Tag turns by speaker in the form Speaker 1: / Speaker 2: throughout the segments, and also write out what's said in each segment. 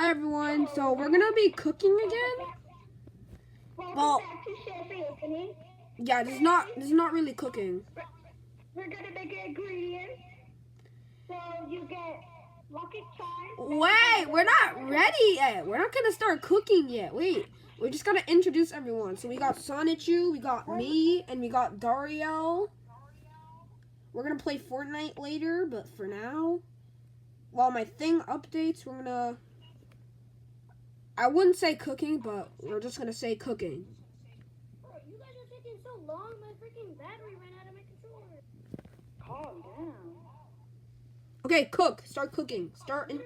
Speaker 1: Hi everyone. So we're gonna be cooking again. Well, yeah, this is not really cooking.
Speaker 2: We're gonna make ingredients. So you get Lucky Charms.
Speaker 1: Wait, we're not ready yet. We're not gonna start cooking yet. Wait, we're just gonna introduce everyone. So we got Scenarioz, we got me, and we got Dario. We're gonna play Fortnite later, but for now, while my thing updates, we're gonna. I wouldn't say cooking, but we're just gonna say cooking.
Speaker 2: Oh, you guys are taking so long. My freaking battery ran out of my controller. Calm down.
Speaker 1: Okay, cook. Start cooking. Start.
Speaker 2: Hey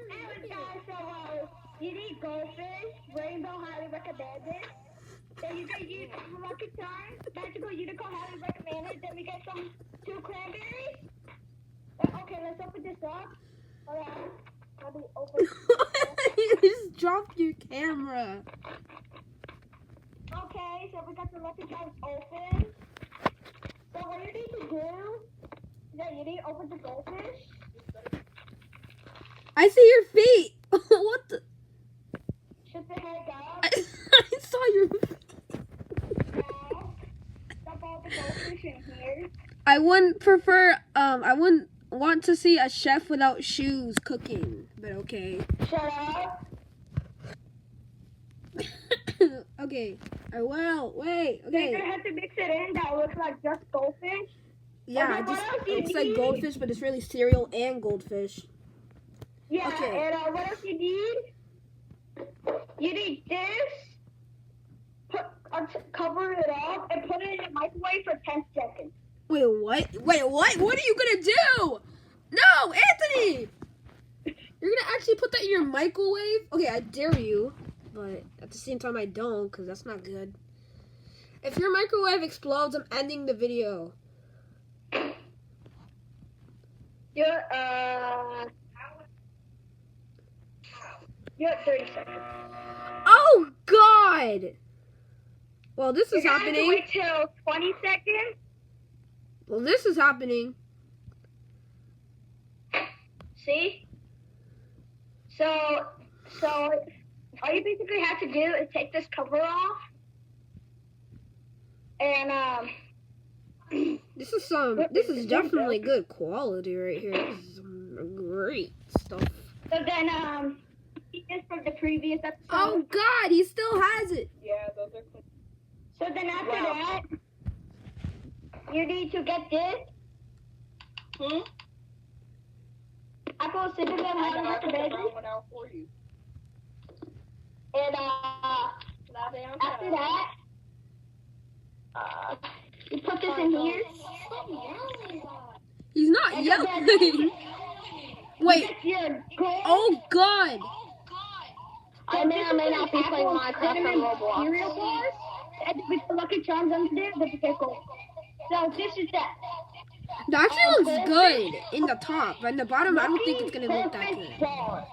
Speaker 2: guys, so you need goldfish. Rainbow highly recommended. Then you get Lucky Charms. Magical Unicorn highly recommended. Then we get some 2 cranberries. Okay, let's open this up. Alright. Let me open
Speaker 1: You just dropped your camera.
Speaker 2: Okay, so we got the Lucky Charms open. So what you need to do is that you need to open the goldfish.
Speaker 1: I see your feet. What the?
Speaker 2: Shut the heck up.
Speaker 1: I saw your feet.
Speaker 2: Dump all the goldfish in here.
Speaker 1: I wouldn't prefer. I wouldn't want to see a chef without shoes cooking. But okay.
Speaker 2: Shut up.
Speaker 1: Okay. I will. Wait.
Speaker 2: You're
Speaker 1: Okay.
Speaker 2: gonna have to mix it in. That looks like just goldfish.
Speaker 1: Yeah.
Speaker 2: Okay, what else
Speaker 1: It
Speaker 2: you
Speaker 1: looks like
Speaker 2: need?
Speaker 1: goldfish, but it's really cereal and goldfish.
Speaker 2: Yeah.
Speaker 1: Okay.
Speaker 2: And what else you need? You need this. Cover it up and put it in the microwave for 10 seconds.
Speaker 1: Wait. What? Wait. What? What are you gonna do? No, Anthony. You're gonna actually put that in your microwave? Okay, I dare you. But at the same time, I don't, because that's not good. If your microwave explodes, I'm ending the video.
Speaker 2: You're at 30 seconds.
Speaker 1: Oh, God! Well, this is
Speaker 2: You're gonna have to
Speaker 1: happening.
Speaker 2: wait till 20 seconds.
Speaker 1: Well, this is happening.
Speaker 2: See? So all you basically have to do is take this cover off. And
Speaker 1: This is definitely good quality right here. This is some great stuff.
Speaker 2: so then this from the previous episode.
Speaker 1: Oh, God, he still has it.
Speaker 3: Yeah, those are cool.
Speaker 2: So then after that, you need to get this. Apple cinnamon
Speaker 3: I
Speaker 2: highly
Speaker 3: got
Speaker 2: recommended.
Speaker 3: one out for you.
Speaker 2: And after that, you put this in here.
Speaker 1: He's not
Speaker 2: And
Speaker 1: yelling.
Speaker 2: then
Speaker 1: Wait.
Speaker 2: your gold.
Speaker 1: Oh, God.
Speaker 2: I may or may not be playing Minecraft on Roblox. Cereal bars, and with the Lucky Charms under there, that's pretty cool. So this is that.
Speaker 1: That actually looks good in the top, but in the bottom, I don't think it's gonna look that
Speaker 2: Goldfish
Speaker 1: good.
Speaker 2: bar.